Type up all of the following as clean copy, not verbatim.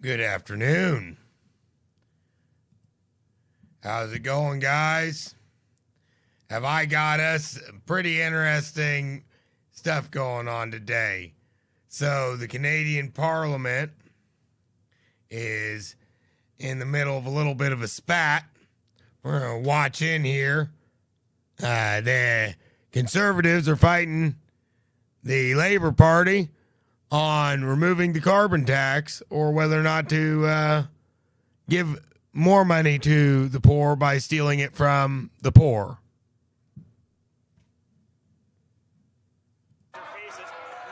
Good afternoon. How's it going, guys? Have I got us pretty interesting stuff going on today? So the Canadian Parliament is in the middle of a little bit of a spat. We're going to watch in here. The Conservatives are fighting the Labour Party on removing the carbon tax, or whether or not to give more money to the poor by stealing it from the poor. We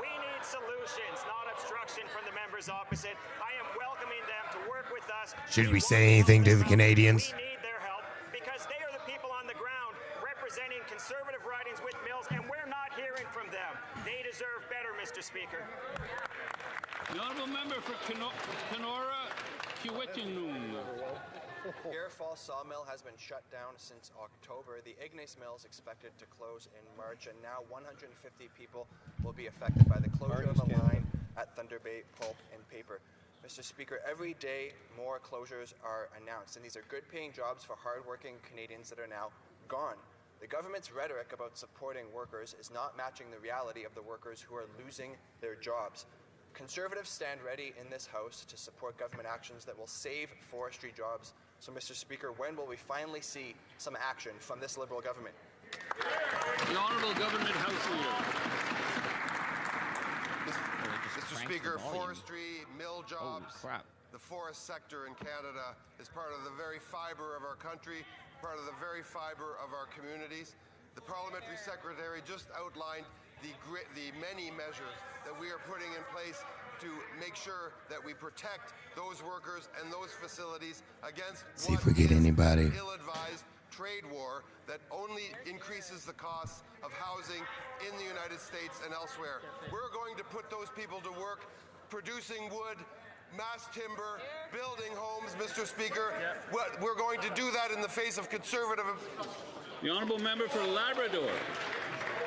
need solutions, not obstruction from the members opposite. I am welcoming them to work with us. Should we say anything to the Canadians? We need their help because they are the people on the ground representing Conservative ridings with Mills, and we're not hearing from them. They deserve better, Mr. Speaker. The honourable member for Kenora Kiwetinung. Pierre Falls Sawmill has been shut down since October. The Ignace Mill is expected to close in March, and now 150 people will be affected by the closure of a line at Thunder Bay Pulp and Paper. Mr. Speaker, every day more closures are announced, and these are good-paying jobs for hard-working Canadians that are now gone. The government's rhetoric about supporting workers is not matching the reality of the workers who are losing their jobs. Conservatives stand ready in this House to support government actions that will save forestry jobs. So, Mr. Speaker, when will we finally see some action from this Liberal government? The Honourable Government House Leader. Mr. Speaker, forestry, mill jobs, crap. the forest sector in Canada is part of the very fibre of our country, part of the very fibre of our communities. The Parliamentary Secretary just outlined the many measures that we are putting in place to make sure that we protect those workers and those facilities against See if we get anybody. ill-advised trade war that only increases the costs of housing in the United States and elsewhere. We're going to put those people to work producing wood, mass timber, building homes, Mr. Speaker. We're going to do that in the face of Conservative. The honourable member for Labrador.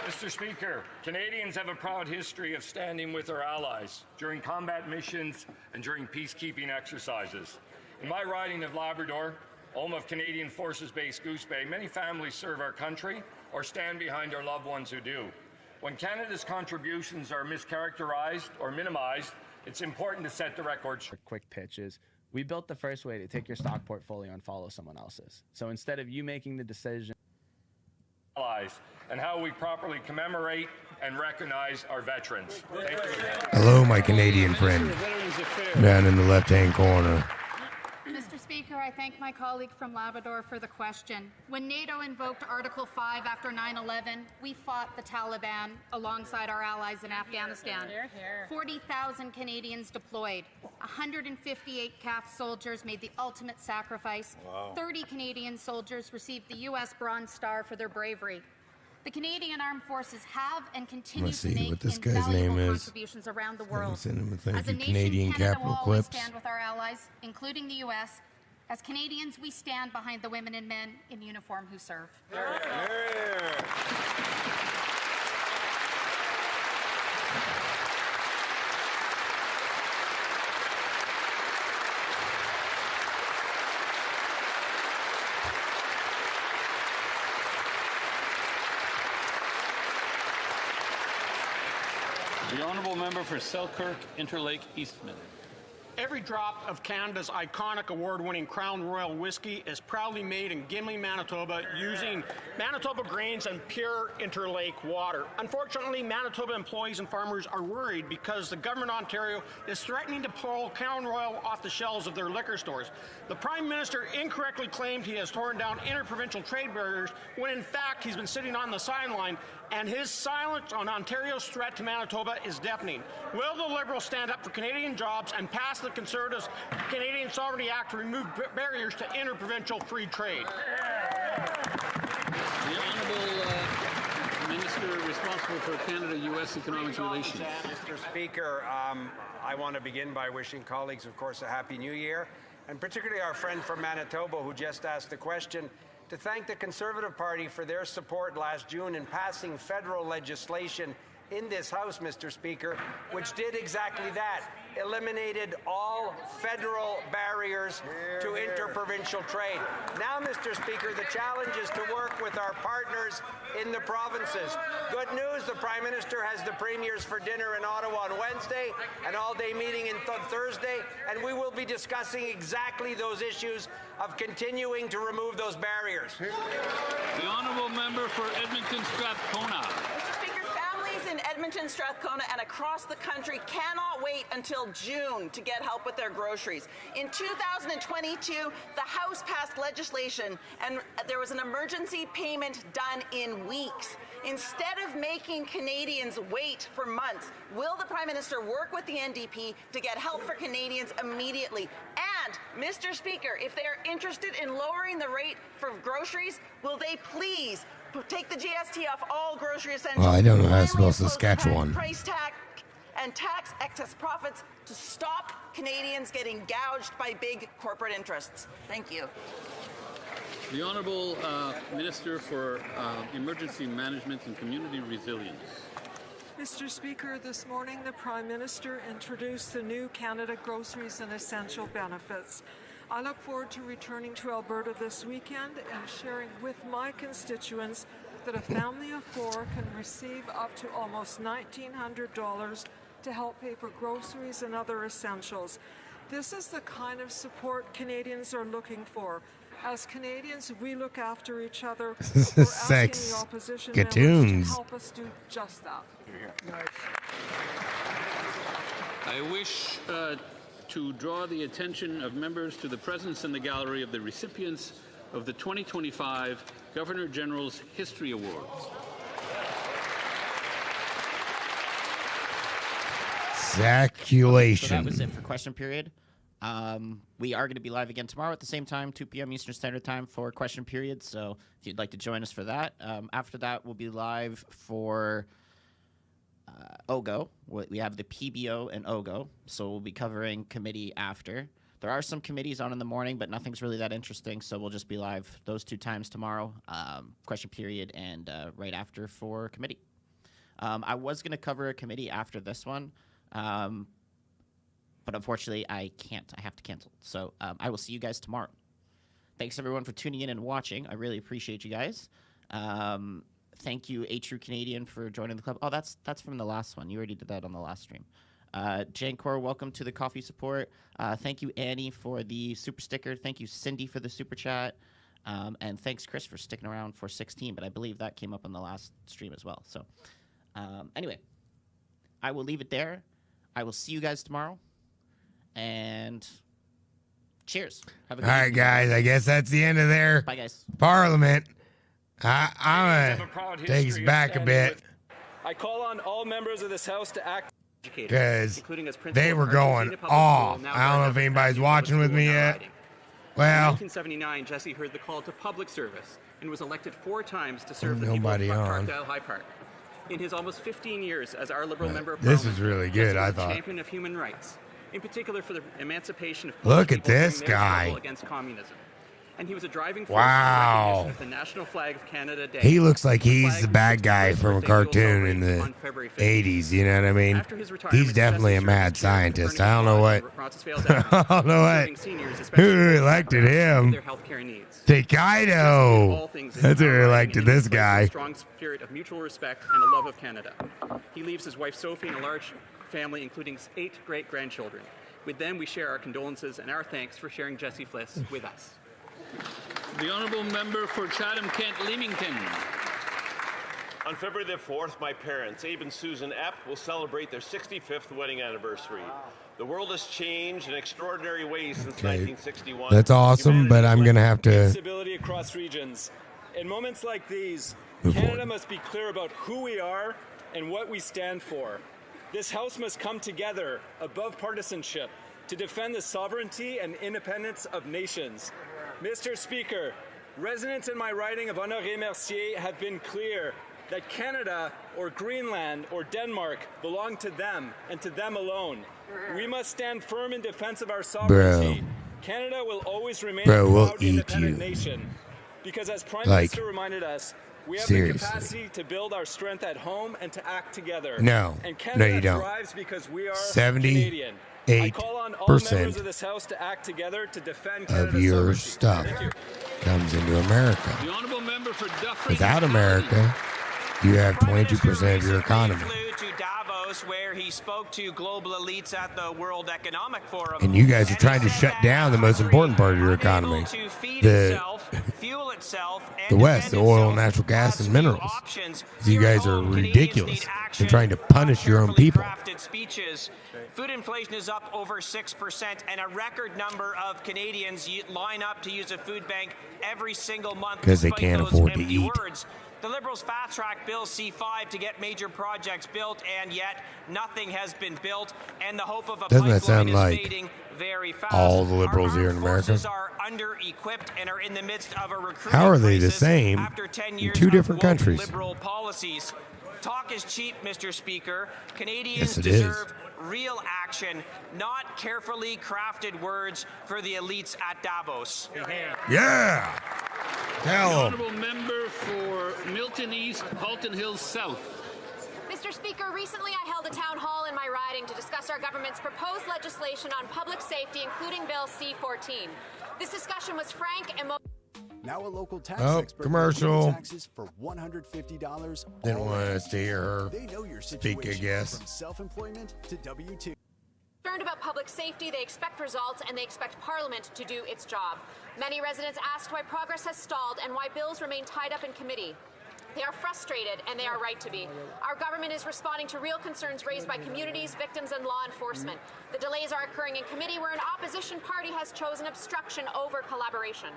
Mr. Speaker, Canadians have a proud history of standing with our allies during combat missions and during peacekeeping exercises. In my riding of Labrador, home of Canadian Forces Base Goose Bay, many families serve our country or stand behind our loved ones who do. When Canada's contributions are mischaracterized or minimized, it's important to set the record straight. Quick pitches. We built the first way to take your stock portfolio and follow someone else's. So instead of you making the decision, and how we properly commemorate and recognize our veterans. Thank you. Hello, my Canadian friend. Down in the left-hand corner. Mr. Speaker, I thank my colleague from Labrador for the question. When NATO invoked Article 5 after 9/11, we fought the Taliban alongside our allies in Afghanistan. 40,000 Canadians deployed. 158 CAF soldiers made the ultimate sacrifice. 30 Canadian soldiers received the U.S. Bronze Star for their bravery. The Canadian Armed Forces have and continue Let's to see make what this guy's invaluable name is. contributions around the world. Send him a thank As a you, nation, Canadian Canada Capital will always Clips. stand with our allies, including the U.S. As Canadians, we stand behind the women and men in uniform who serve. The honourable member for Selkirk Interlake Eastman. Every drop of Canada's iconic award-winning Crown Royal whiskey is proudly made in Gimli, Manitoba, using Manitoba grains and pure interlake water. Unfortunately, Manitoba employees and farmers are worried because the government of Ontario is threatening to pull Crown Royal off the shelves of their liquor stores. The Prime Minister incorrectly claimed he has torn down interprovincial trade barriers when in fact he's been sitting on the sideline, and his silence on Ontario's threat to Manitoba is deafening. Will the Liberals stand up for Canadian jobs and pass the Conservatives' Canadian Sovereignty Act to remove barriers to interprovincial free trade? The honourable Minister responsible for Canada-U.S. economic relations. Mr. Speaker, I want to begin by wishing colleagues, of course, a Happy New Year, and particularly our friend from Manitoba who just asked the question, to thank the Conservative Party for their support last June in passing federal legislation in this House, Mr. Speaker, which did exactly that, eliminated all federal barriers to interprovincial trade. Now, Mr. Speaker, the challenge is to work with our partners in the provinces. Good news, the Prime Minister has the Premiers for dinner in Ottawa on Wednesday, an all-day meeting on Thursday, and we will be discussing exactly those issues of continuing to remove those barriers. The honourable member for Edmonton Strathcona. Mr. Speaker, families in Edmonton, Strathcona, and across the country cannot wait until June to get help with their groceries. In 2022, the House passed legislation, and there was an emergency payment done in weeks. Instead of making Canadians wait for months, will the Prime Minister work with the NDP to get help for Canadians immediately? And, Mr. Speaker, if they are interested in lowering the rate for groceries, will they please take the GST off all grocery essentials? Well, I don't know how to spell Saskatchewan. Price tag and tax excess profits to stop Canadians getting gouged by big corporate interests. Thank you. The Honourable Minister for Emergency Management and Community Resilience. Mr. Speaker, this morning the Prime Minister introduced the new Canada Groceries and Essential Benefits. I look forward to returning to Alberta this weekend and sharing with my constituents that a family of 4 can receive up to almost $1,900 to help pay for groceries and other essentials. This is the kind of support Canadians are looking for. As Canadians, we look after each other. We're asking the opposition members to help us do just that. I wish to draw the attention of members to the presence in the gallery of the recipients of the 2025 Governor General's History Awards. Ejaculation. So that was it for question period. We are going to be live again tomorrow at the same time, 2 p.m. Eastern Standard Time for question period. So if you'd like to join us for that. After that, we'll be live for OGO. We have the PBO and OGO. So we'll be covering committee after. There are some committees on in the morning, but nothing's really that interesting. So we'll just be live those 2 times tomorrow, question period and right after for committee. I was going to cover a committee after this one. But unfortunately, I can't. I have to cancel. So I will see you guys tomorrow. Thanks, everyone, for tuning in and watching. I really appreciate you guys. Thank you, A True Canadian, for joining the club. Oh, that's from the last one. You already did that on the last stream. Jancor, welcome to the coffee support. Thank you, Annie, for the super sticker. Thank you, Cindy, for the super chat. And thanks, Chris, for sticking around for 16. But I believe that came up on the last stream as well. So anyway, I will leave it there. I will see you guys tomorrow. And cheers. Have a good All right, guys. I guess that's the end of their Parliament. I'm going to take us back a bit I call on all members of this House to act because they were going off. I don't know if anybody's watching with me yet. Well, in 1979, Jesse heard the call to public service and was elected 4 times to serve the people of nobody on. Parkdale High Park. In his almost 15 years as our Liberal member of This Parliament, is really good, Jesse was I a thought. champion of human rights, in particular for the emancipation of Look at people during this their guy. struggle against communism. And he was a driving force Wow. in the recognition of the National Flag of Canada Day. He looks like The he's flag the which bad was guy first from a birthday dual cartoon in celebrated the on February 15th. 80s. You know what I mean? After his retirement, He's definitely a Jesse mad served as chair of scientist. the I don't know what. I don't know what. Who elected him? Their healthcare needs. Takedo. That's who elected this guy. Strong spirit of mutual respect and a love of Canada. He leaves his wife Sophie and a large family, including 8 great-grandchildren. With them, we share our condolences and our thanks for sharing Jesse Fliss with us. The Honourable Member for Chatham-Kent Leamington. On February the 4th, my parents, Abe and Susan Epp, will celebrate their 65th wedding anniversary. The world has changed in extraordinary ways since 1961. That's awesome, but I'm going to have to stability across regions. In moments like these, move Canada forward. must be clear about who we are and what we stand for. This House must come together above partisanship to defend the sovereignty and independence of nations. Mr. Speaker, residents in my riding of Honoré Mercier have been clear that Canada or Greenland or Denmark belong to them and to them alone. We must stand firm in defense of our sovereignty. Canada will always remain a we'll proud eat independent you. nation. Because as Prime Like- Minister reminded us, We have Seriously. the capacity to build our strength at home and to act together. No. And No, Canada you don't. thrives because we are 78% Canadian. I call on all members of this House to act together to defend Canada's of your sovereignty. stuff Thank you. comes into America. The honourable member for Dufferin. Without America, you have 22% of your economy. To Davos, where he spoke to global elites at the World Economic Forum. And you guys are trying to shut down the most important part of your economy. The West, the oil, natural gas, and minerals. You guys are ridiculous in trying to punish your own people. Speeches. Food inflation is up over 6%, and a record number of Canadians line up to use a food bank every single month Because they despite can't those afford to empty eat. words. The Liberals fast-tracked Bill C-5 to get major projects built, and yet nothing has been built, and the hope of a Doesn't that pipeline sound is like fading very fast. all the Liberals here in America? Forces are under-equipped and are in the midst of a recruiting How are they the crisis same after 10 in years two of different woke countries? Liberal policies. Talk is cheap, Mr. Speaker. Canadians Yes, it is. deserve real action, not carefully crafted words for the elites at Davos. Yeah. The Tell 'em. honourable member for Milton East, Halton Hills South. Mr. Speaker, recently I held a town hall in my riding to discuss our government's proposed legislation on public safety, including Bill C-14. This discussion was frank and Now a local tax Oh, expert commercial. will taxes for $150. Didn't want us to hear her They know your speak, I situation, guess. from self-employment to W-2. concerned about public safety, they expect results, and they expect Parliament to do its job. Many residents asked why progress has stalled and why bills remain tied up in committee. They are frustrated, and they are right to be. Our government is responding to real concerns raised by communities, victims, and law enforcement. The delays are occurring in committee where an opposition party has chosen obstruction over collaboration.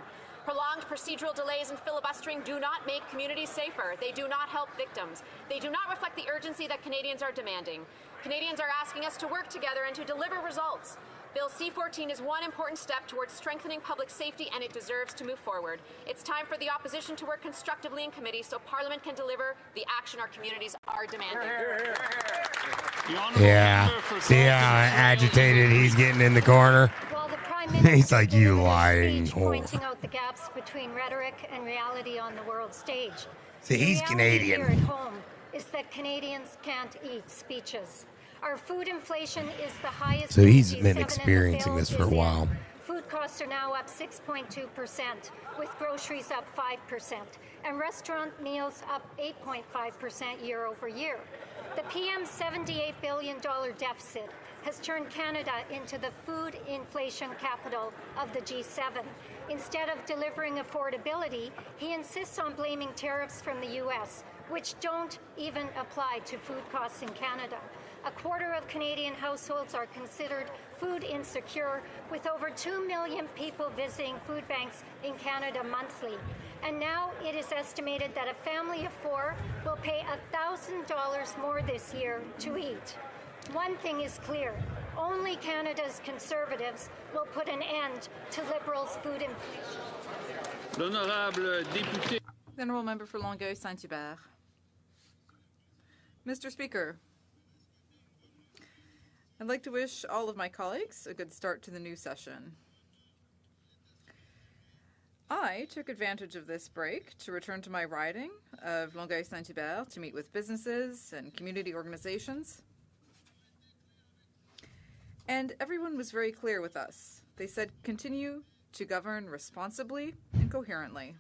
Prolonged procedural delays and filibustering do not make communities safer. They do not help victims. They do not reflect the urgency that Canadians are demanding. Canadians are asking us to work together and to deliver results. Bill C-14 is one important step towards strengthening public safety, and it deserves to move forward. It's time for the opposition to work constructively in committee so Parliament can deliver the action our communities are demanding. Yeah. See how agitated he's getting in the corner? He's like, you lying whore. Pointing out the gaps between rhetoric and reality on the world stage. See, he's The reality Canadian. Here at home is that Canadians can't eat speeches. Our food inflation is the highest. So he's since been G7 and the experiencing bill this for a is in. while. Food costs are now up 6.2%, with groceries up 5%, and restaurant meals up 8.5% year over year. The PM's $78 billion deficit has turned Canada into the food inflation capital of the G7. Instead of delivering affordability, he insists on blaming tariffs from the U.S., which don't even apply to food costs in Canada. A quarter of Canadian households are considered food insecure, with over 2 million people visiting food banks in Canada monthly. And now it is estimated that a family of 4 will pay $1,000 more this year to eat. One thing is clear, only Canada's Conservatives will put an end to Liberals' food inflation. L'honorable député. The honourable member for Longueuil Saint-Hubert. Mr. Speaker, I'd like to wish all of my colleagues a good start to the new session. I took advantage of this break to return to my riding of Longueuil Saint-Hubert to meet with businesses and community organizations. And everyone was very clear with us. They said continue to govern responsibly and coherently,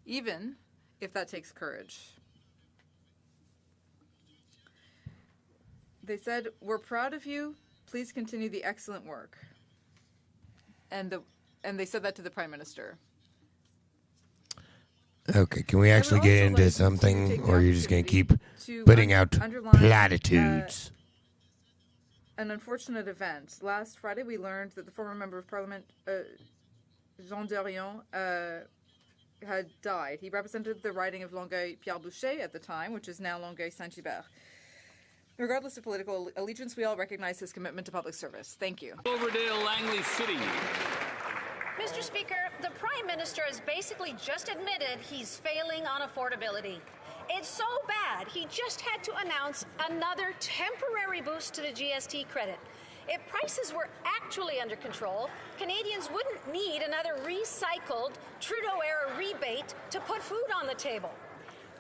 even if that takes courage. They said, we're proud of you. Please continue the excellent work. And they said that to the Prime Minister. Okay, can we actually get into something, or are you just going to keep putting out platitudes? An unfortunate event. Last Friday, we learned that the former Member of Parliament, Jean Dorion, had died. He represented the riding of Longueuil-Pierre Boucher at the time, which is now Longueuil-Saint-Hubert. Regardless of political allegiance, we all recognize his commitment to public service. Thank you. Cloverdale, Langley City. Mr. Speaker, the Prime Minister has basically just admitted he's failing on affordability. It's so bad, he just had to announce another temporary boost to the GST credit. If prices were actually under control, Canadians wouldn't need another recycled Trudeau-era rebate to put food on the table.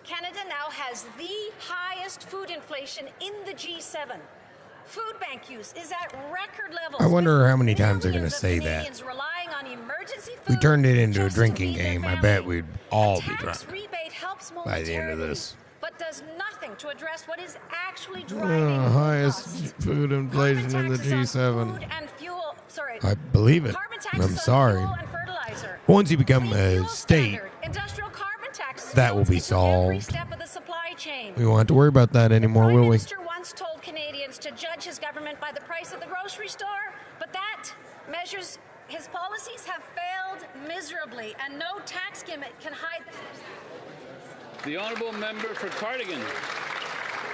Canada now has the highest food inflation in the G7. Food bank use is at record levels. I wonder how many times they're going to say that. Canadians relying on emergency We food turned it into a just to drinking feed their game. I family. bet we'd all be A drunk tax rebate helps by the end of momentarily, this. but does nothing to address what is actually driving Highest costs. food inflation in the Taxes on G7. food and fuel, sorry, I believe it. carbon I'm taxes on sorry. fuel and fertilizer. Once you become a state, Standard, industrial carbon taxes that will be filter into every solved. step of the supply chain. We won't have to worry about that anymore, will we? Minister once told Canadians to judge his government by the price at the grocery store, but that measures his policies have failed miserably, and no tax gimmick can hide them. The honourable member for Cardigan.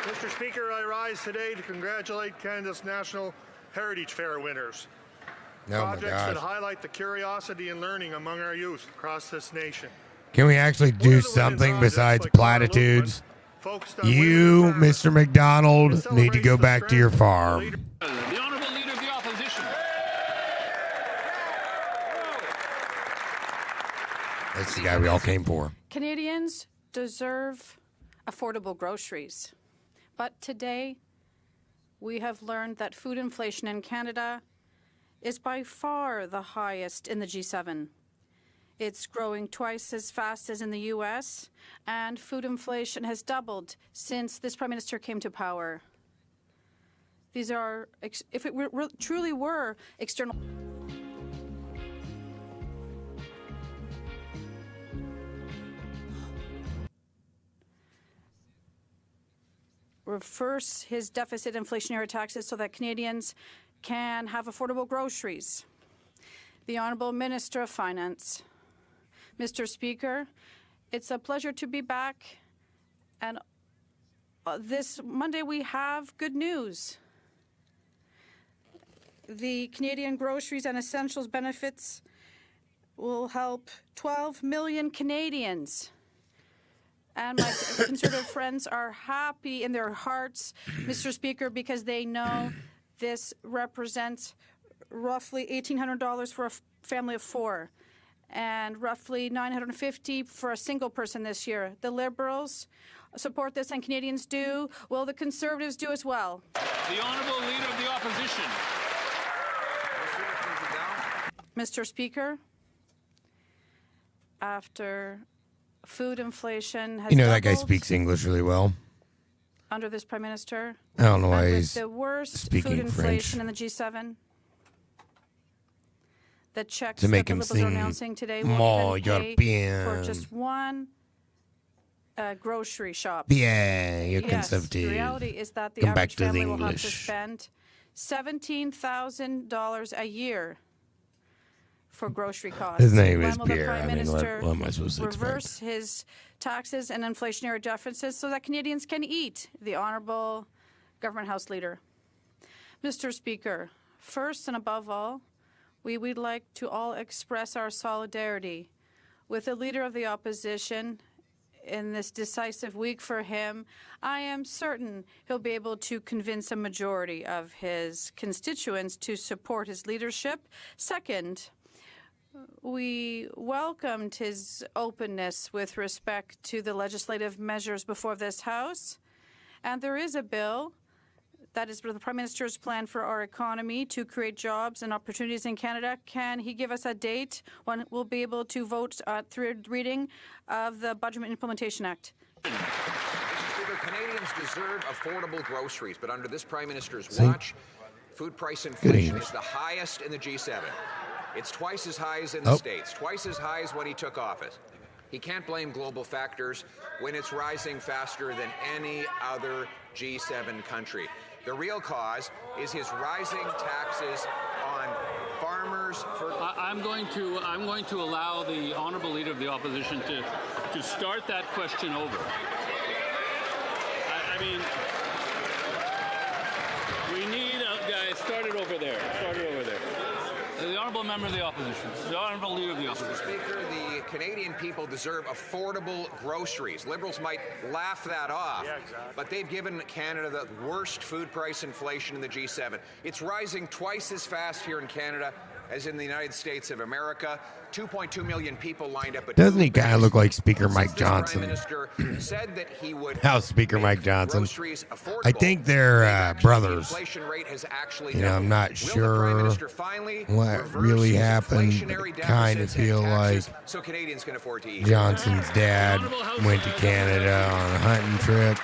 Mr. Speaker, I rise today to congratulate Canada's National Heritage Fair winners. Oh my Projects that gosh. highlight the curiosity and learning among our youth across this nation. Can we actually do something besides platitudes? You, Mr. McDonald, need to go back to your farm. The honourable leader of the opposition. That's the guy we all came for. Canadians deserve affordable groceries. But today, we have learned that food inflation in Canada is by far the highest in the G7. It's growing twice as fast as in the U.S., and food inflation has doubled since this Prime Minister came to power. These are, if it truly were external... reverse his deficit inflationary taxes so that Canadians can have affordable groceries. The Honourable Minister of Finance. Mr. Speaker, it's a pleasure to be back, and this Monday we have good news. The Canadian Groceries and Essentials benefits will help 12 million Canadians. And my Conservative friends are happy in their hearts, Mr. Speaker, because they know this represents roughly $1,800 for a family of four and roughly $950 for a single person this year. The Liberals support this and Canadians do. Will the Conservatives do as well? The honourable leader of the opposition. Mr. Speaker, after food inflation has You know, that guy doubled speaks English really well. under this Prime Minister. I don't know why and with he's the worst speaking food inflation French. in the G7. The checks To make that him the Liberals are sing announcing today more will even pay for European. just one grocery shop. Bien, you're yes, conservative. The reality is that the Come back average to the family will have to English. spend $17,000 a year for grocery costs. His name When is will the Pierre. Prime I mean, Minister what am I supposed to reverse his taxes and inflationary deficits so that Canadians can eat? The Honourable Government House Leader. Mr. Speaker, first and above all, we would like to all express our solidarity with the Leader of the Opposition in this decisive week for him. I am certain he'll be able to convince a majority of his constituents to support his leadership. Second, we welcomed his openness with respect to the legislative measures before this House. And there is a bill that is the Prime Minister's plan for our economy to create jobs and opportunities in Canada. Can he give us a date when we'll be able to vote third reading of the Budget Implementation Act? Mr. Speaker, Canadians deserve affordable groceries, but under this Prime Minister's See? watch, food price inflation English. is the highest in the G7. It's twice as high as in the States, twice as high as when he took office. He can't blame global factors when it's rising faster than any other G7 country. The real cause is his rising taxes on farmers. I'm going to allow the honourable leader of the opposition to start that question over. I mean, we need guys. Start it over there. Start it over there. The honourable member of the opposition. The honourable leader of the opposition. Mr. Speaker, the Canadian people deserve affordable groceries. Liberals might laugh that off, but they've given Canada the worst food price inflation in the G7. It's rising twice as fast here in Canada as in the United States of America. 2.2 million people lined up at Doesn't he kind of look like Speaker Mike Since this Johnson? Prime Minister said that he would How Speaker Mike Johnson? groceries affordable. I think they're The brothers. inflation rate has actually You know, I'm doubled. not Will the Prime sure Minister finally what reverse really his happened, but inflationary it kind of deficits and feel like taxes so Canadians can afford to eat? Johnson's dad went to Canada on a hunting trip.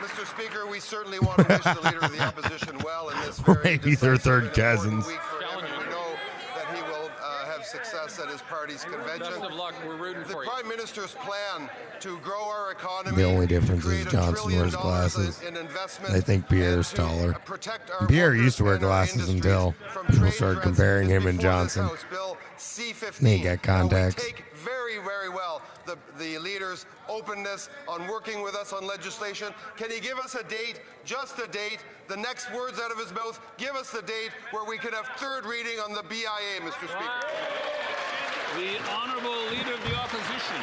Mr. Speaker, we certainly want to wish the Leader of the Opposition well in this very Maybe they're decisive third and important cousins. week for him, and we know that he will have success at his party's convention. Best of luck. We're rooting The for you. Prime Minister's plan to grow our economy, The only difference create is $1 Johnson trillion wears glasses. in investment, I think Pierre's taller. And Pierre used to wear glasses until people started comparing him and Johnson. House Bill C-15 Then he got contacts. take very, very well the leader's openness on working with us on legislation. Can he give us a date, just a date, the next words out of his mouth, give us the date where we can have third reading on the BIA, Mr. Speaker? The Honourable Leader of the Opposition.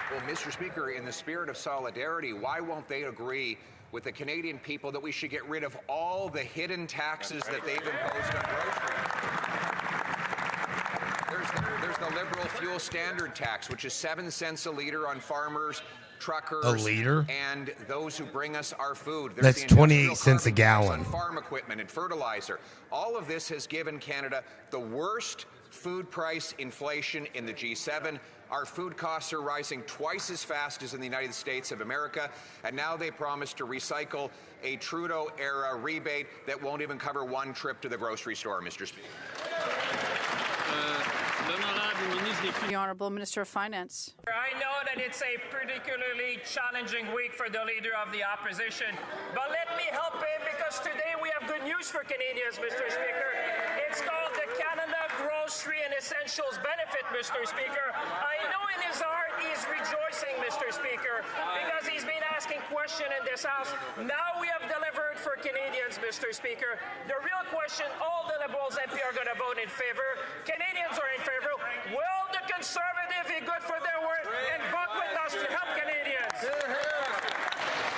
Well, Mr. Speaker, in the spirit of solidarity, why won't they agree with the Canadian people that we should get rid of all the hidden taxes that they've imposed on groceries? There's the Liberal fuel standard tax, which is 7 cents a litre on farmers, truckers, A liter? and those who bring us our food. That's the 28 industrial cents a carbon tax gallon. on farm equipment and fertilizer. All of this has given Canada the worst food price inflation in the G7. Our food costs are rising twice as fast as in the United States of America, and now they promise to recycle a Trudeau-era rebate that won't even cover one trip to the grocery store, Mr. Speaker. The Honourable Minister of Finance. I know that it's a particularly challenging week for the Leader of the Opposition, but let me help him because today we have good news for Canadians, Mr. Speaker. It's called the Canada Grocery and Essentials Benefit, Mr. Speaker. I know in his heart he's rejoicing, Mr. Speaker, because he's been asking questions in this House. Now we have delivered for Canadians, Mr. Speaker. The real question, all the Liberals MP are going to vote in favor. Canadians are in favor. Will the Conservative be good for their word and vote with us to help Canadians?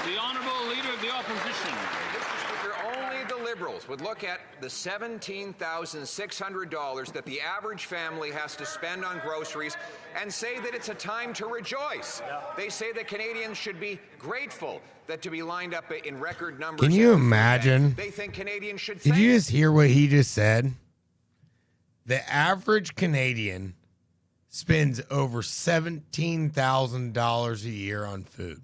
The Honourable Leader of the Opposition. Mr. Speaker, only the Liberals would look at the $17,600 that the average family has to spend on groceries and say that it's a time to rejoice. They say that Canadians should be grateful that to be lined up in record numbers. Can you imagine? They think Canadians should Did thank you just hear what he just said? The average Canadian spends over $17,000 a year on food.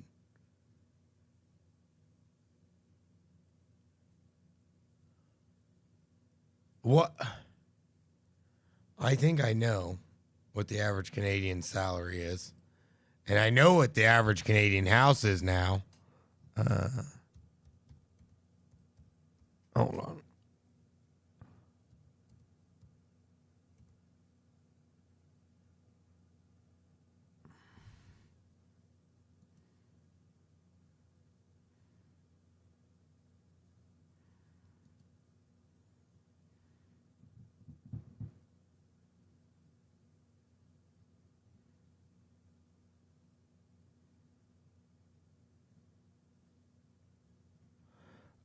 What? I think I know what the average Canadian salary is. And I know what the average Canadian house is now. Hold on.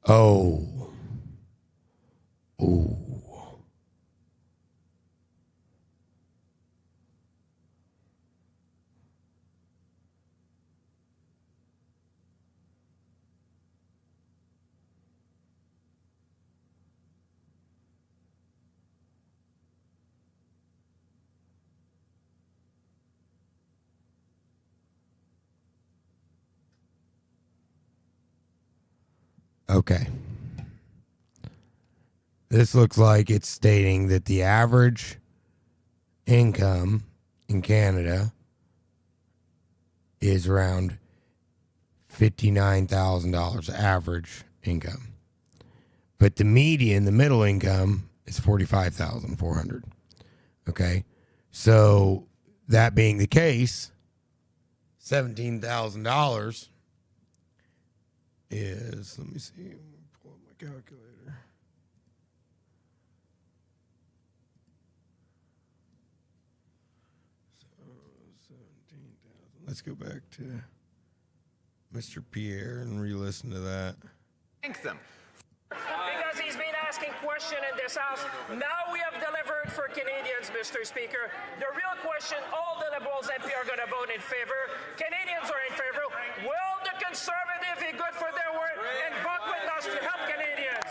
Oh. Ooh. Okay. This looks like it's stating that the average income in Canada is around $59,000 average income. But the median, the middle income, is $45,400. Okay? So that being the case, $17,000 is, let me see, pull up my calculator. So 17,000. Let's go back to Mr. Pierre and re-listen to that. Thank them. Because he's been asking questions in this House. Now we have delivered for Canadians, Mr. Speaker. The real question, all the Liberals MP are going to vote in favor. Canadians are in favor. Will the Conservative be good for their word and vote with us to help Canadians?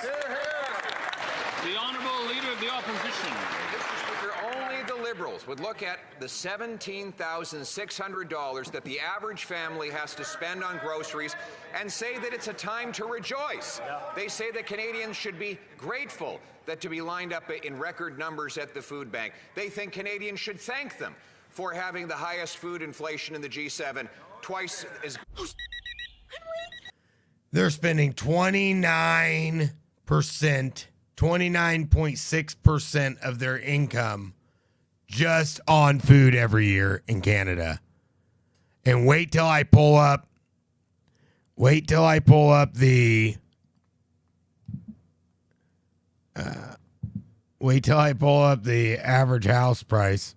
The Honourable Leader of the Opposition. Mr. Speaker, only the Liberals would look at the $17,600 that the average family has to spend on groceries and say that it's a time to rejoice. They say that Canadians should be grateful that to be lined up in record numbers at the food bank. They think Canadians should thank them for having the highest food inflation in the G7, twice as... They're spending 29.6% of their income just on food every year in Canada. And wait till I pull up the average house price.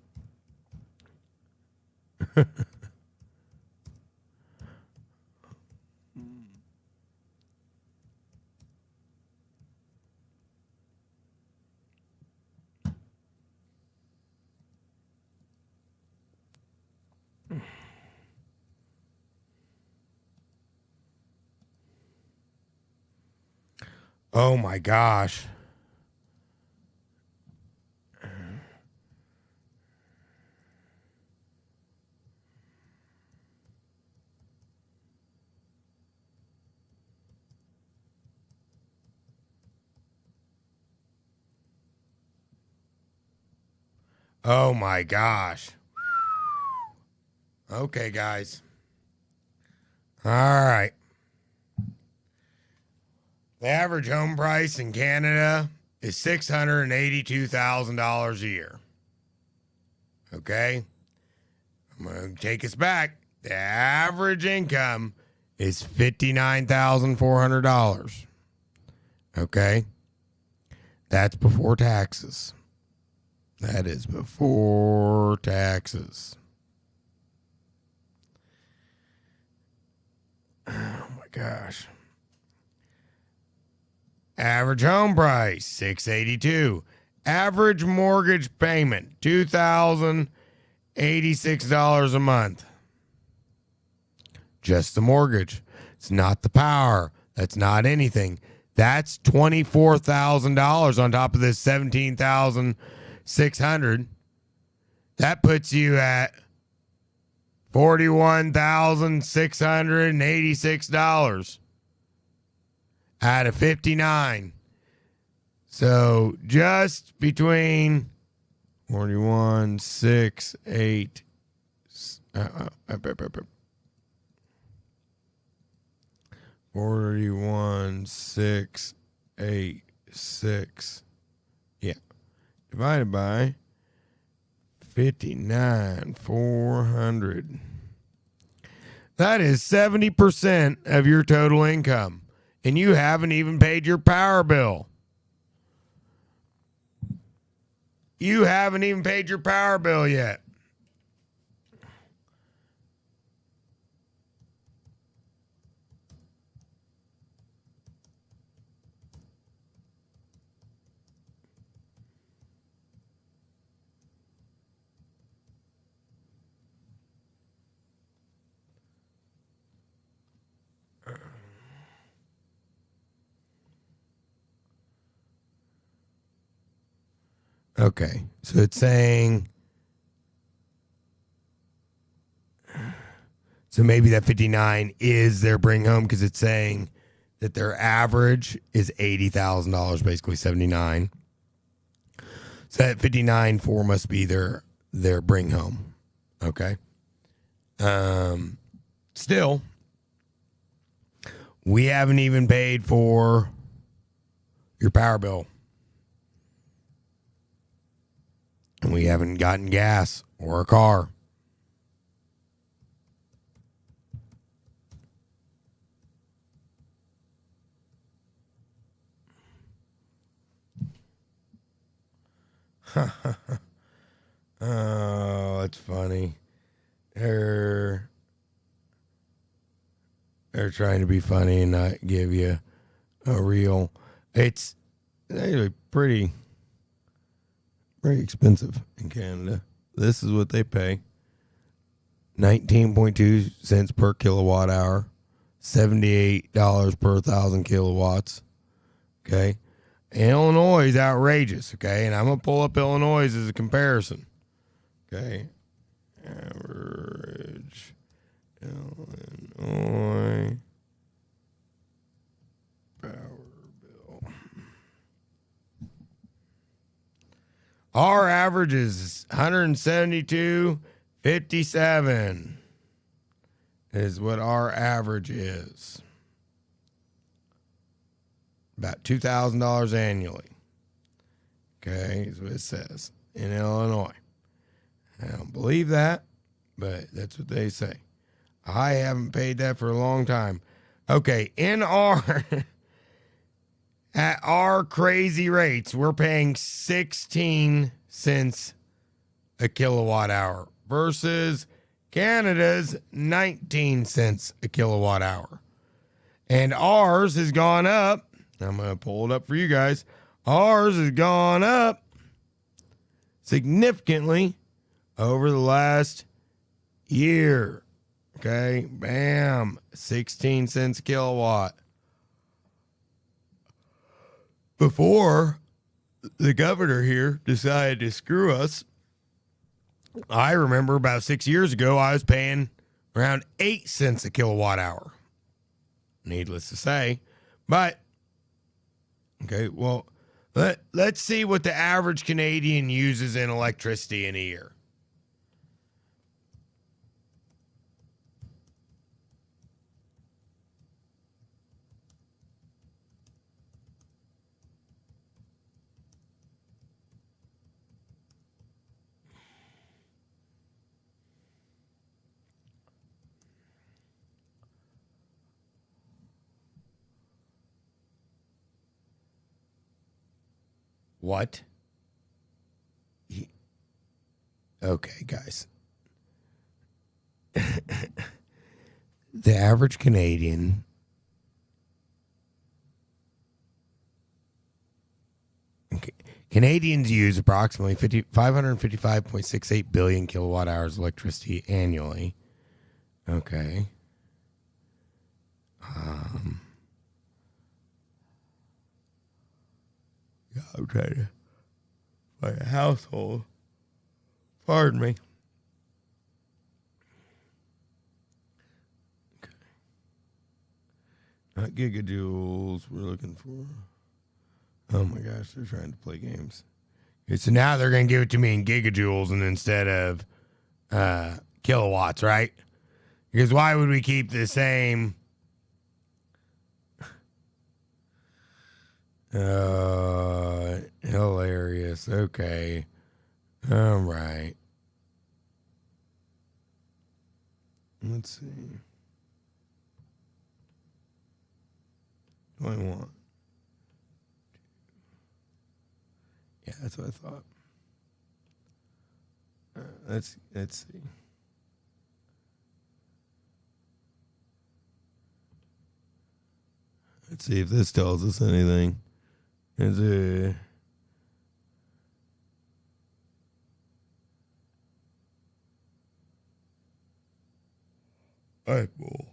Oh my gosh. Oh my gosh. Okay, guys. All right. The average home price in Canada is $682,000 a year. Okay? I'm going to take us back. The average income is $59,400. Okay? That's before taxes. That is before taxes. Oh my gosh. Average home price, $682. Average mortgage payment, $2,086 a month. Just the mortgage. It's not the power. That's not anything. That's $24,000 on top of this $17,600. That puts you at $41,686 out of 59. So just between 41, 6, 8, 41, 6, 8, 6. Yeah. Divided by 59,400. That is 70% of your total income. And you haven't even paid your power bill. You haven't even paid your power bill yet. Okay, so it's saying, so maybe that 59 is their bring home because it's saying that their average is $80,000, basically 79. So that 59.4 must be their bring home. Okay. Still, we haven't even paid for your power bill. And we haven't gotten gas or a car. Oh, that's funny. They're trying to be funny and not give you a real. It's They're pretty expensive in Canada. This is what they pay. 19.2 cents per kilowatt hour, $78 per 1,000 kilowatts. Okay. Illinois is outrageous. Okay. And I'm going to pull up Illinois as a comparison. Okay. Average Illinois power bill. Our average is 172.57 is what our average is. About $2,000 annually. Okay, is what it says in Illinois. I don't believe that, but that's what they say. I haven't paid that for a long time. Okay, in our at our crazy rates, we're paying 16 cents a kilowatt hour versus Canada's 19 cents a kilowatt hour. And ours has gone up. I'm going to pull it up for you guys. Ours has gone up significantly over the last year. Okay, bam, 16 cents a kilowatt. Before the governor here decided to screw us, I remember about 6 years ago, I was paying around 8 cents a kilowatt hour. Needless to say. But, okay, well, let's see what the average Canadian uses in electricity in a year. What? Okay, guys. The average Canadian Canadians use approximately 555.68 billion kilowatt hours of electricity annually. Okay. I'm trying to find a household. Pardon me. Okay. Not gigajoules we're looking for. Oh my gosh, they're trying to play games. Okay, so now they're going to give it to me in gigajoules and instead of kilowatts, right? Because why would we keep the same... hilarious. Okay. All right. Let's see. 21. Yeah, that's what I thought. Let's see. Let's see if this tells us anything. Is it? Eyeball.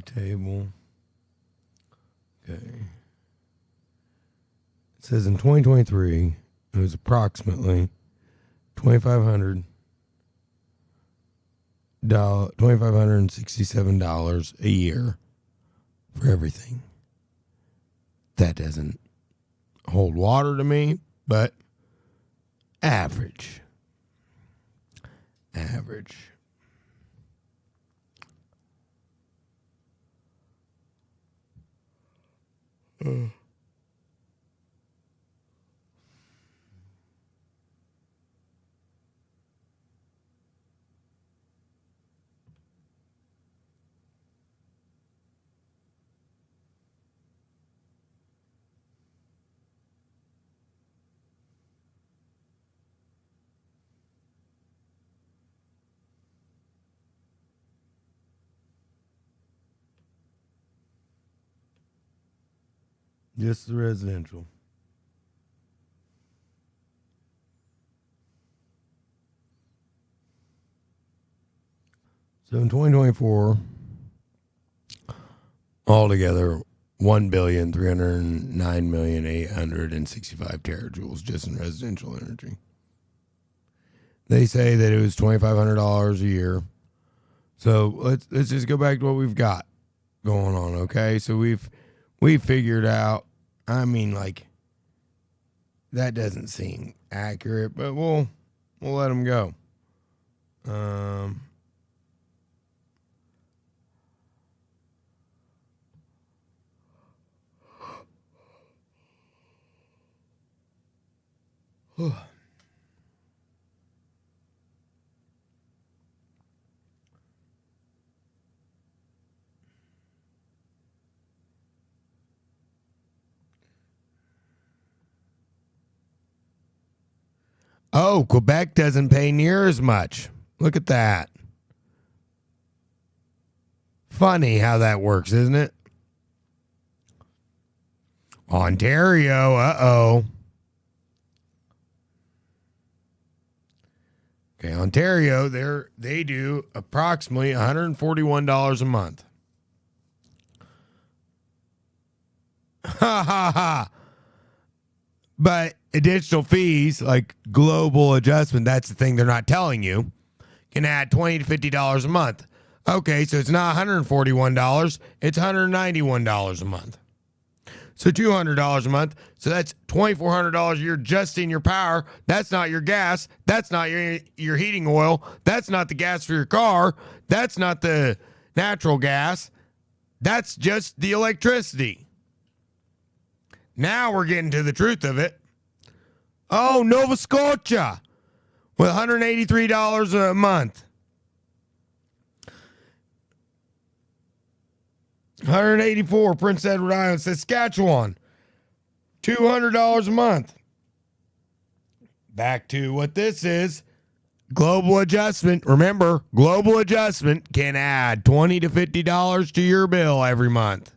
Table. Okay. It says in 2023, it was approximately $2,567 a year for everything. That doesn't hold water to me, but average. Average. Just the residential. So in 2024, altogether, 1,309,865 terajoules just in residential energy. They say that it was $2,500 a year. So let's just go back to what we've got going on, okay? So we've figured out. I mean, like, that doesn't seem accurate, but we'll let them go. Oh, Quebec doesn't pay near as much. Look at that. Funny how that works, isn't it? Ontario, uh-oh. Okay, Ontario, they do approximately $141 a month. Ha ha ha. But additional fees like global adjustment, that's the thing they're not telling you, can add $20 to $50 a month. Okay, so it's not $141, it's $191 a month. So $200 a month. So that's $2,400 a year just in your power. That's not your gas. That's not your heating oil. That's not the gas for your car. That's not the natural gas. That's just the electricity. Now we're getting to the truth of it. Oh, Nova Scotia with $183 a month. $184, Prince Edward Island, Saskatchewan, $200 a month. Back to what this is, global adjustment. Remember, global adjustment can add $20 to $50 to your bill every month.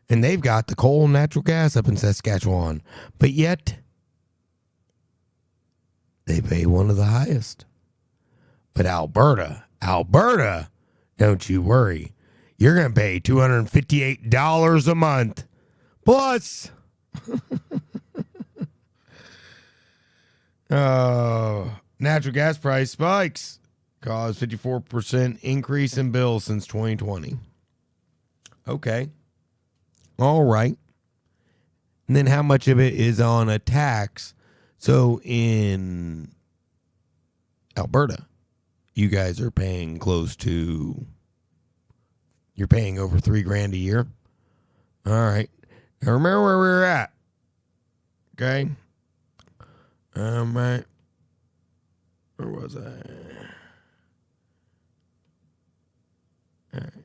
And they've got the coal and natural gas up in Saskatchewan, but yet they pay one of the highest. But Alberta, don't you worry. You're going to pay $258 a month. Plus, natural gas price spikes caused 54% increase in bills since 2020. Okay. All right. And then how much of it is on a tax? So in Alberta, you guys are paying you're paying over $3,000 a year. All right. Now remember where we were at. Okay. Right. Where was I? All right.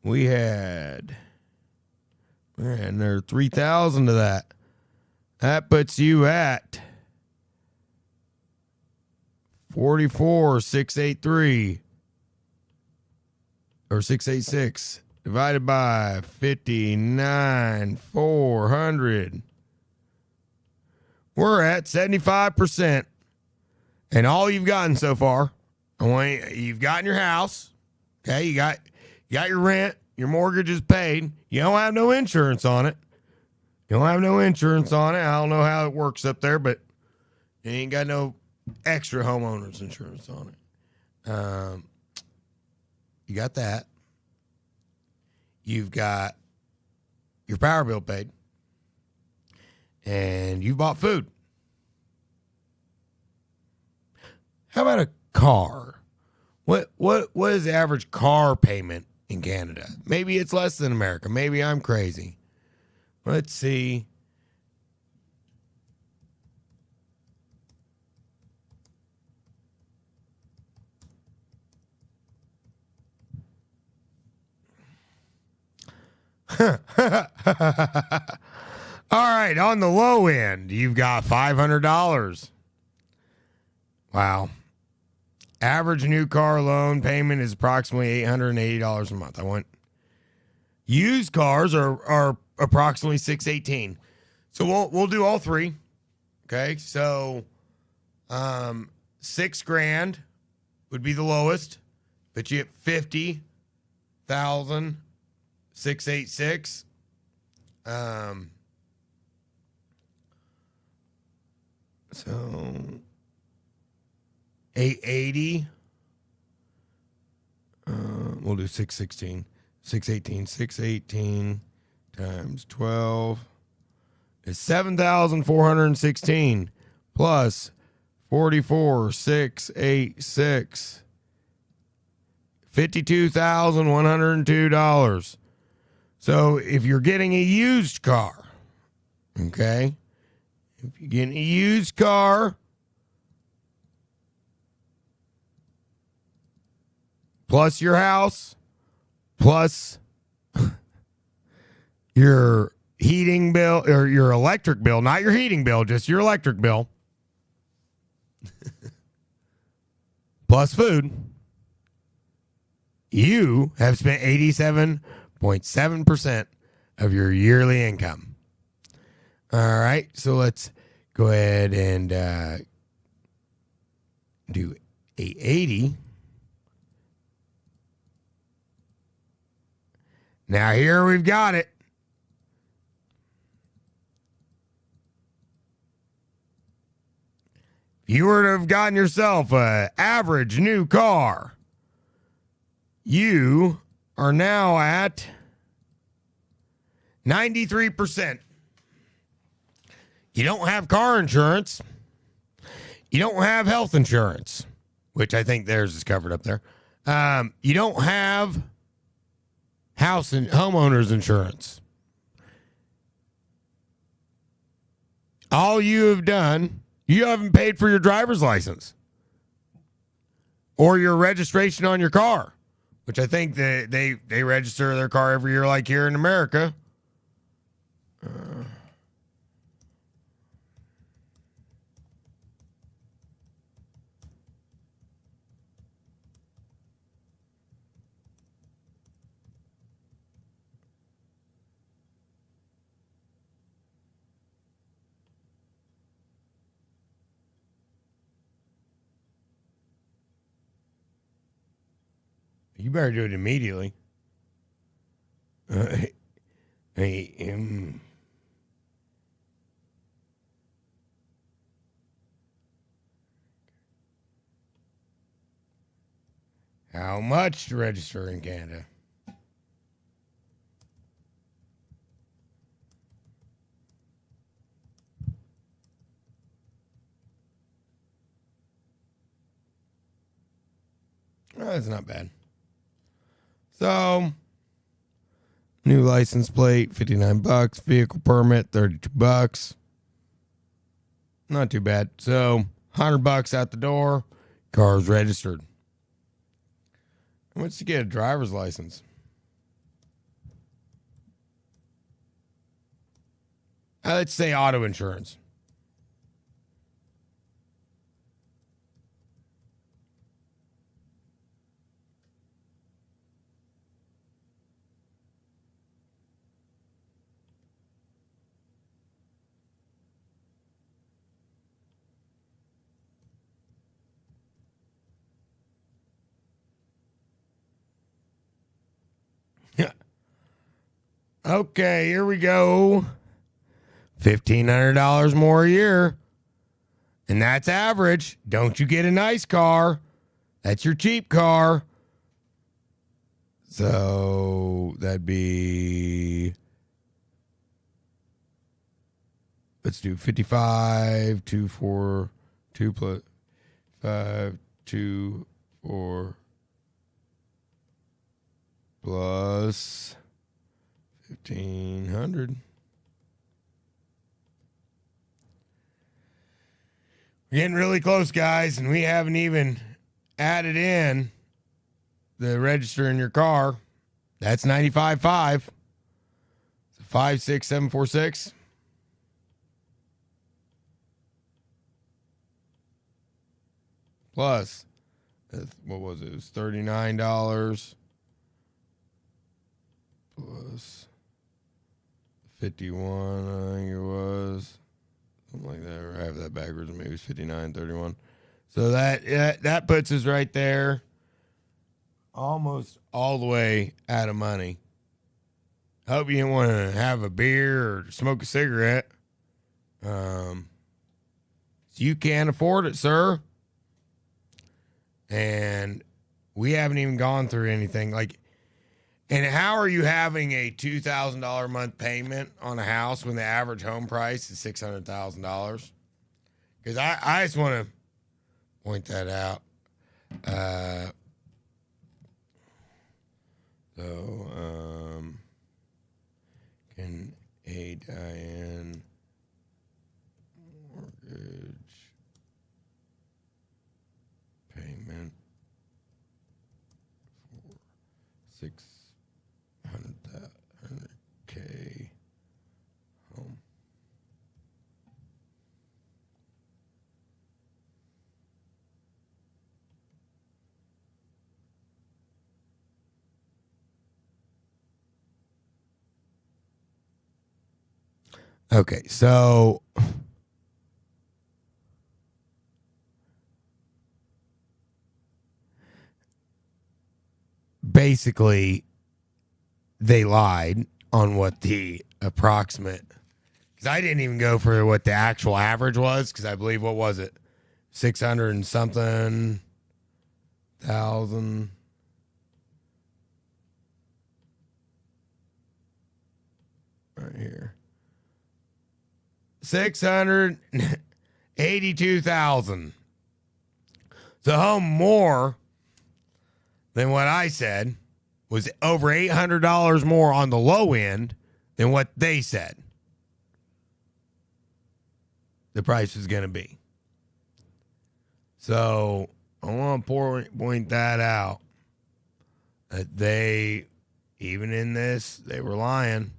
We had another 3,000 to that. That puts you at 44,683 or 686 divided by 59,400. We're at 75%. And all you've gotten so far, you've gotten your house. Okay, you got your rent, your mortgage is paid. You don't have no insurance on it. I don't know how it works up there, but you ain't got no extra homeowners insurance on it. You got that. You've got your power bill paid. And you bought food. How about a car? What is the average car payment in Canada? Maybe it's less than America. Maybe I'm crazy. Let's see. All right, on the low end, you've got $500. Wow. Average new car loan payment is approximately $880 a month. I want used cars are approximately $618. So we'll do all three. Okay, so $6,000 would be the lowest, but you get 50,686. So 880. We'll do 616. 618. 618 times 12 is 7,416 plus 44,686. $52,102. So if you're getting a used car, okay? If you're getting a used car plus your house plus your heating bill or your electric bill, not your heating bill, just your electric bill, plus food, you have spent 87.7% of your yearly income. All right, so let's go ahead and do 880. Now here we've got it. If you were to have gotten yourself an average new car, you are now at 93%. You don't have car insurance. You don't have health insurance, which I think theirs is covered up there. You don't have house and homeowners insurance. All you have done, you haven't paid for your driver's license or your registration on your car, which I think they register their car every year like here in America. You better do it immediately. How much to register in Canada? Oh, that's not bad. So, new license plate, $59. Vehicle permit, $32. Not too bad. So, $100 out the door. Car's registered. How much to get a driver's license? Let's say auto insurance. Okay, here we go. $1,500 more a year. And that's average. Don't you get a nice car. That's your cheap car. So that'd be, let's do 55, 2, 4, 2 plus 5, 2, 4 plus 1,500. We're getting really close, guys, and we haven't even added in the register in your car. That's 95.5. 56746. Plus What was it? It was $39 plus 51, I think it was. Something like that. Or I have that backwards. Maybe it was 59.31. So that puts us right there. Almost all the way out of money. Hope you didn't want to have a beer or smoke a cigarette. You can't afford it, sir. And we haven't even gone through anything. And how are you having a $2,000 a month payment on a house when the average home price is $600,000? Because I just want to point that out. Canadian mortgage payment for $600K home. Okay, so basically they lied on what the approximate, because I didn't even go for what the actual average was, because I believe, what was it, 600 and something thousand. Right here. 682,000. The home more than what I said was over $800 more on the low end than what they said the price was going to be. So I want to point that out. That they, even in this, they were lying.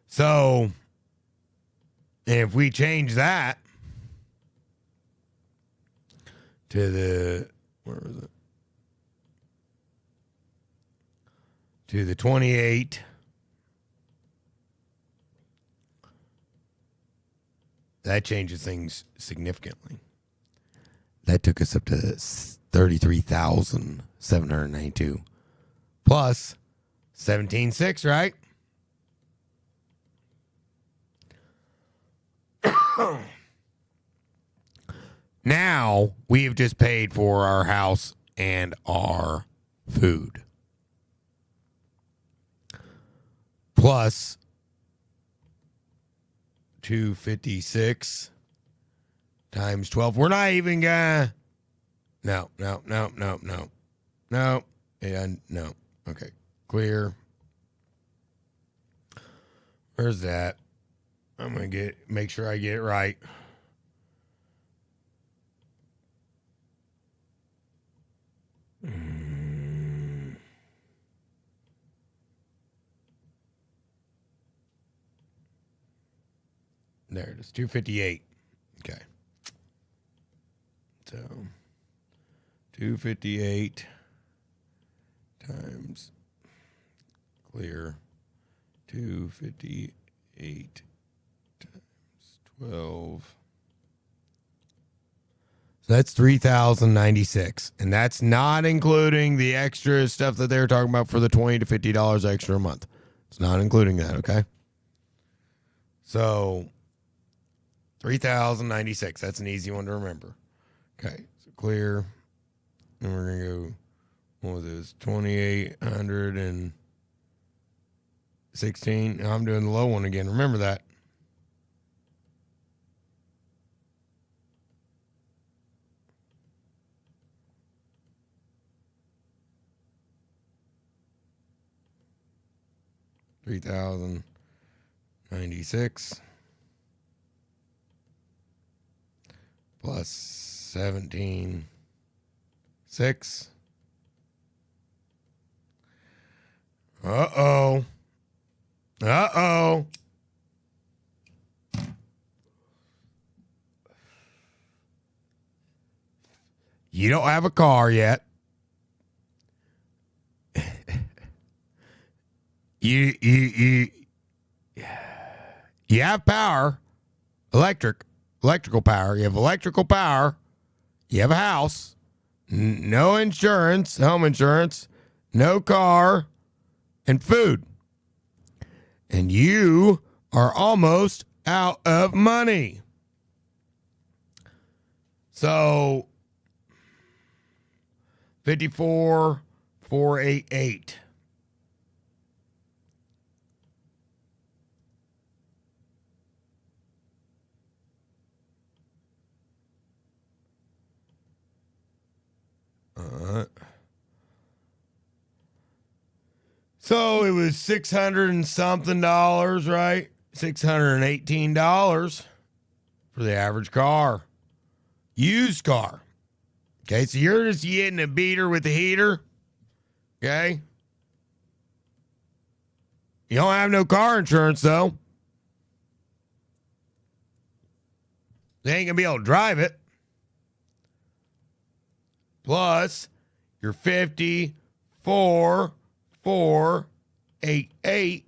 So if we change that to the, where was it? To the 28, that changes things significantly. That took us up to 33,792 plus 17.6, right? Now we have just paid for our house and our food. Plus 256 times 12. We're not even gonna. No. Yeah, no. Okay. Clear. Where's that? I'm gonna make sure I get it right. There it is, 258. Okay. So 258 times clear 258 times 12. So that's 3,096, and that's not including the extra stuff that they're talking about for the $20 to $50 extra a month. It's not including that, okay? So 3,096. That's an easy one to remember. Okay, so clear. And we're gonna go. What was this? 2,816. I'm doing the low one again. Remember that. $3,096 plus 17.6. Uh-oh. You don't have a car yet. You have power, electrical power. You have electrical power. You have a house, no insurance, home insurance, no car, and food. And you are almost out of money. So 54,488. So it was $600 and something, right? $618 for the average car. Used car. Okay, so you're just getting a beater with a heater. Okay. You don't have no car insurance, though. They ain't going to be able to drive it. Plus, you're 54,488.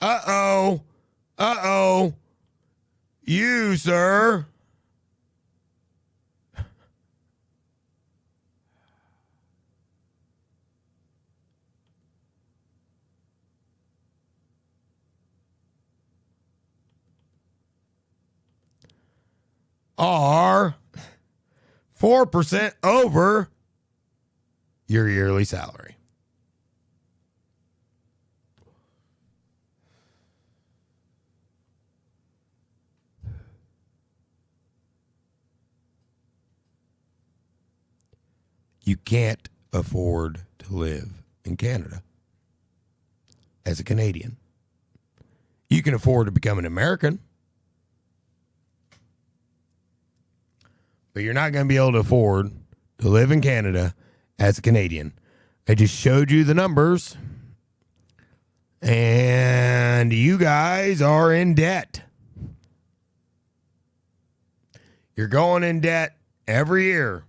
Uh-oh. You, sir. Are 4% over your yearly salary. You can't afford to live in Canada as a Canadian. You can afford to become an American, but you're not going to be able to afford to live in Canada as a Canadian. I just showed you the numbers, and you guys are in debt. You're going in debt every year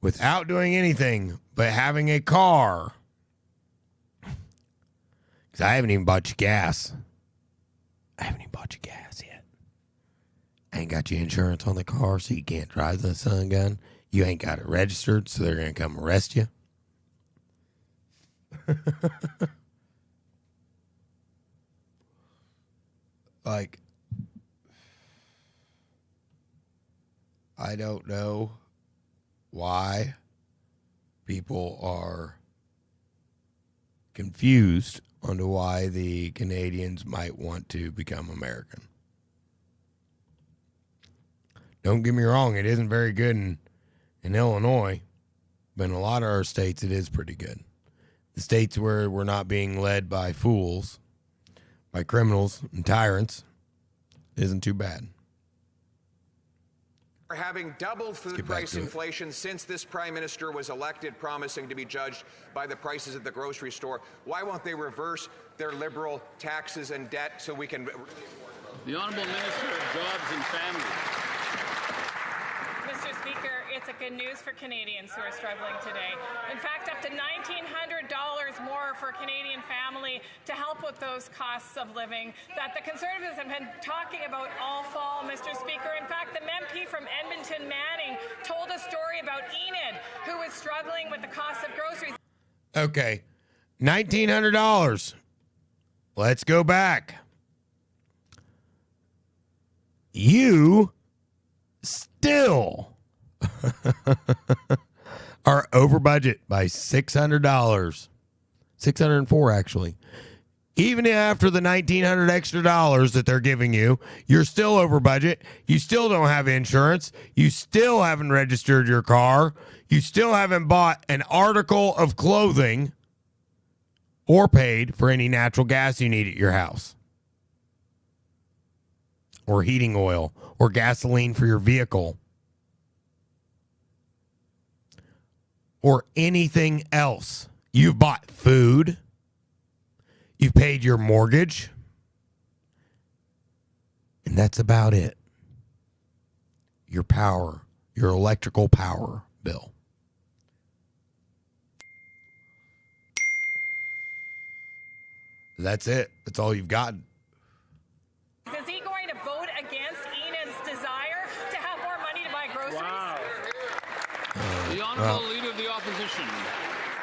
without doing anything but having a car. Because I haven't even bought you gas. I ain't got your insurance on the car, so you can't drive the Sun Gun. You ain't got it registered, so they're going to come arrest you. Like, I don't know why people are confused onto why the Canadians might want to become American. Don't get me wrong, it isn't very good in Illinois, but in a lot of our states it is pretty good. The states where we're not being led by fools, by criminals and tyrants, isn't too bad. We're having doubled food price inflation since this prime minister was elected, promising to be judged by the prices at the grocery store. Why won't they reverse their liberal taxes and debt so we can... The Honourable Minister of Jobs and Family. Mr. Speaker, it's a good news for Canadians who are struggling today. In fact, up to $1,900 more for a Canadian family to help with those costs of living that the Conservatives have been talking about all fall, Mr. Speaker. In fact, the MP from Edmonton, Manning, told a story about Enid, who was struggling with the cost of groceries. Okay, $1,900. Let's go back. You still are over budget by $600. $604 actually. Even after the $1,900 extra dollars that they're giving you, you're still over budget. You still don't have insurance. You still haven't registered your car. You still haven't bought an article of clothing or paid for any natural gas you need at your house, or heating oil, or gasoline for your vehicle, or anything else. You've bought food. You've paid your mortgage. And that's about it. Your your electrical power bill. That's it. That's all you've got. Is he going to vote against Enid's desire to have more money to buy groceries? Wow. The Honourable Leader of the Opposition.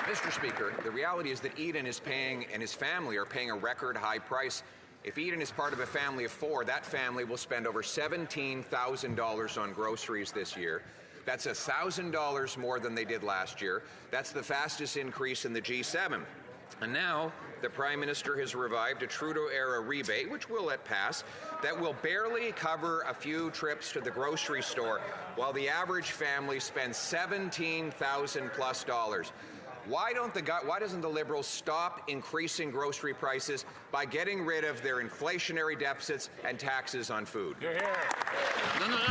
Mr. Speaker, the reality is that Eden is paying, and his family are paying, a record high price. If Eden is part of a family of 4, that family will spend over $17,000 on groceries this year. That's $1,000 more than they did last year. That's the fastest increase in the G7. And now the Prime Minister has revived a Trudeau-era rebate, which we'll let pass, that will barely cover a few trips to the grocery store, while the average family spends $17,000 plus. Why doesn't the Liberals stop increasing grocery prices by getting rid of their inflationary deficits and taxes on food?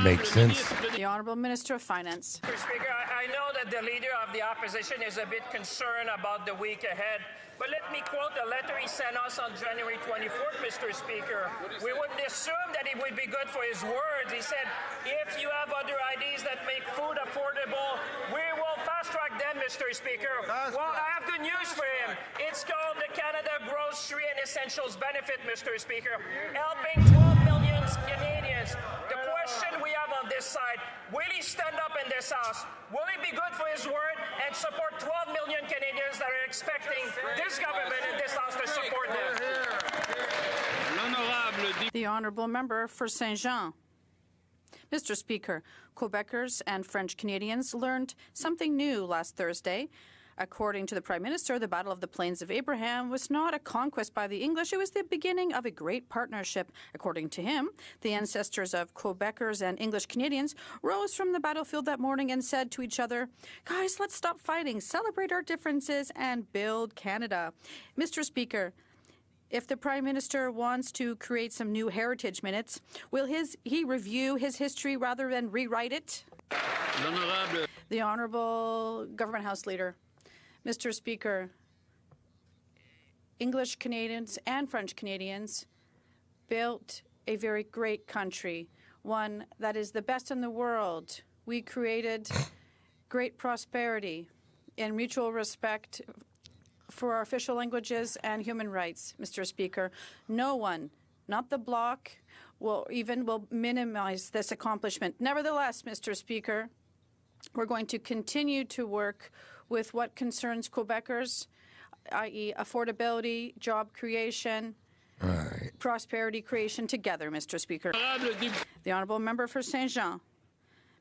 Makes sense. The Honourable Minister of Finance. Mr. Speaker, I know that the Leader of the Opposition is a bit concerned about the week ahead, but let me quote a letter he sent us on January 24th, Mr. Speaker. We wouldn't assume that he would be good for his words. He said, if you have other ideas that make food affordable, we will fast-track them, Mr. Speaker. Well, I have good news for him. It's called the Canada Grocery and Essentials Benefit, Mr. Speaker, helping 12 million Canadians. The question we have on this side, will he stand up in this House? Will he be good for his word and support 12 million Canadians that are expecting this government and this House to support them? The Honourable Member for Saint-Jean. Mr. Speaker, Quebecers and French Canadians learned something new last Thursday. According to the Prime Minister, the Battle of the Plains of Abraham was not a conquest by the English, it was the beginning of a great partnership. According to him, the ancestors of Quebecers and English Canadians rose from the battlefield that morning and said to each other, guys, let's stop fighting, celebrate our differences, and build Canada. Mr. Speaker, if the Prime Minister wants to create some new heritage minutes, will he review his history rather than rewrite it? The Honourable Government House Leader. Mr. Speaker, English Canadians and French Canadians built a very great country, one that is the best in the world. We created great prosperity and mutual respect for our official languages and human rights, Mr. Speaker. No one, not the Bloc, will minimize this accomplishment. Nevertheless, Mr. Speaker, we're going to continue to work with what concerns Quebecers, i.e. affordability, job creation, prosperity creation together, Mr. Speaker. The Honourable Member for Saint-Jean.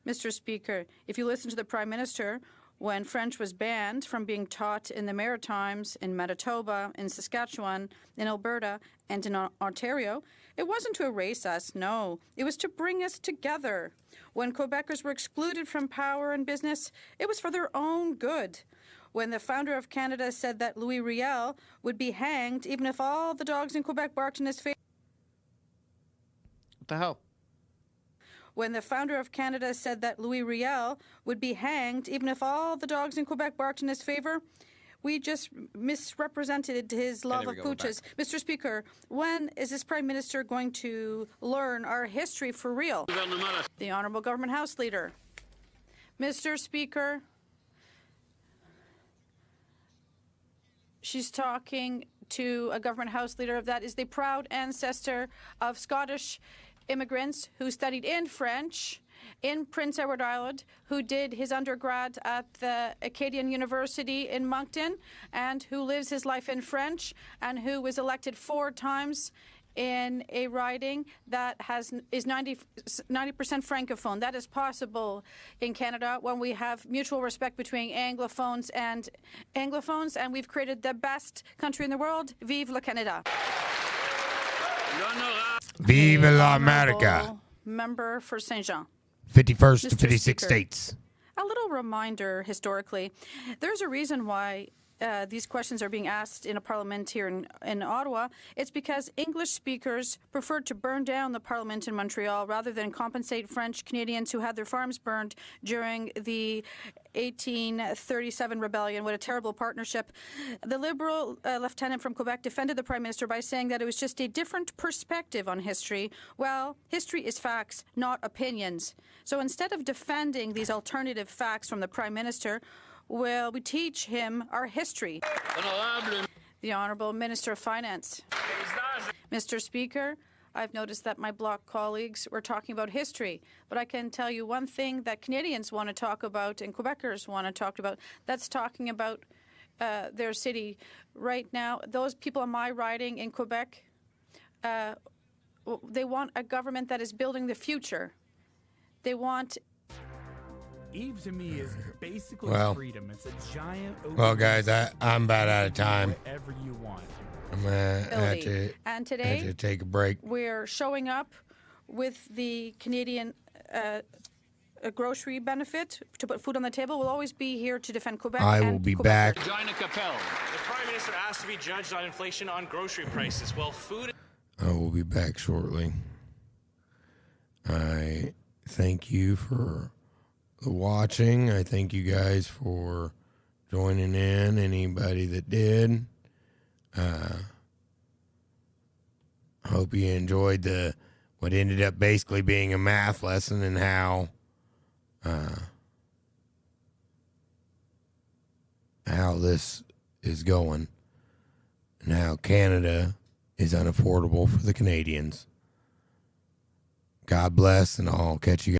Mr. Speaker, if you listen to the Prime Minister, when French was banned from being taught in the Maritimes, in Manitoba, in Saskatchewan, in Alberta, and in Ontario, it wasn't to erase us, no. It was to bring us together. When Quebecers were excluded from power and business, it was for their own good. When the founder of Canada said that Louis Riel would be hanged even if all the dogs in Quebec barked in his favor. What the hell? When the founder of Canada said that Louis Riel would be hanged even if all the dogs in Quebec barked in his favor, we just misrepresented his love of pooches. Mr. Speaker, when is this Prime Minister going to learn our history for real? The Honourable Government House Leader. Mr. Speaker, she's talking to a Government House Leader that is the proud ancestor of Scottish immigrants who studied in French in Prince Edward Island, who did his undergrad at the Canadian University in Moncton, and who lives his life in French, and who was elected 4 times in a riding that is 90% francophone. That is possible in Canada when we have mutual respect between Anglophones, and we've created the best country in the world. Vive le Canada. Vive l'America. Member for Saint-Jean. 51st to 56 states. A little reminder historically, there's a reason why these questions are being asked in a parliament here in Ottawa, it's because English speakers preferred to burn down the parliament in Montreal rather than compensate French Canadians who had their farms burned during the 1837 rebellion. What a terrible partnership. The Liberal lieutenant from Quebec defended the Prime Minister by saying that it was just a different perspective on history. Well, history is facts, not opinions. So instead of defending these alternative facts from the Prime Minister, well, we teach him our history. The Honourable Minister of Finance. Mr. Speaker, I've noticed that my Bloc colleagues were talking about history, but I can tell you one thing that Canadians want to talk about and Quebecers want to talk about. That's talking about their city. Right now, those people in my riding in Quebec, they want a government that is building the future. They want... Eve to me is basically freedom. It's a giant open. Well, guys, I'm about out of time. Whatever you want. I'm gonna have to, and today, have to take a break. We're showing up with the Canadian grocery benefit to put food on the table. We'll always be here to defend Quebec. I will be back. Regina Capel. The Prime Minister asked to be judged on inflation on grocery prices. Well, food. I will be back shortly. I thank you for the watching. I thank you guys for joining in. Anybody that did. Hope you enjoyed what ended up basically being a math lesson and how this is going and how Canada is unaffordable for the Canadians. God bless, and I'll catch you guys.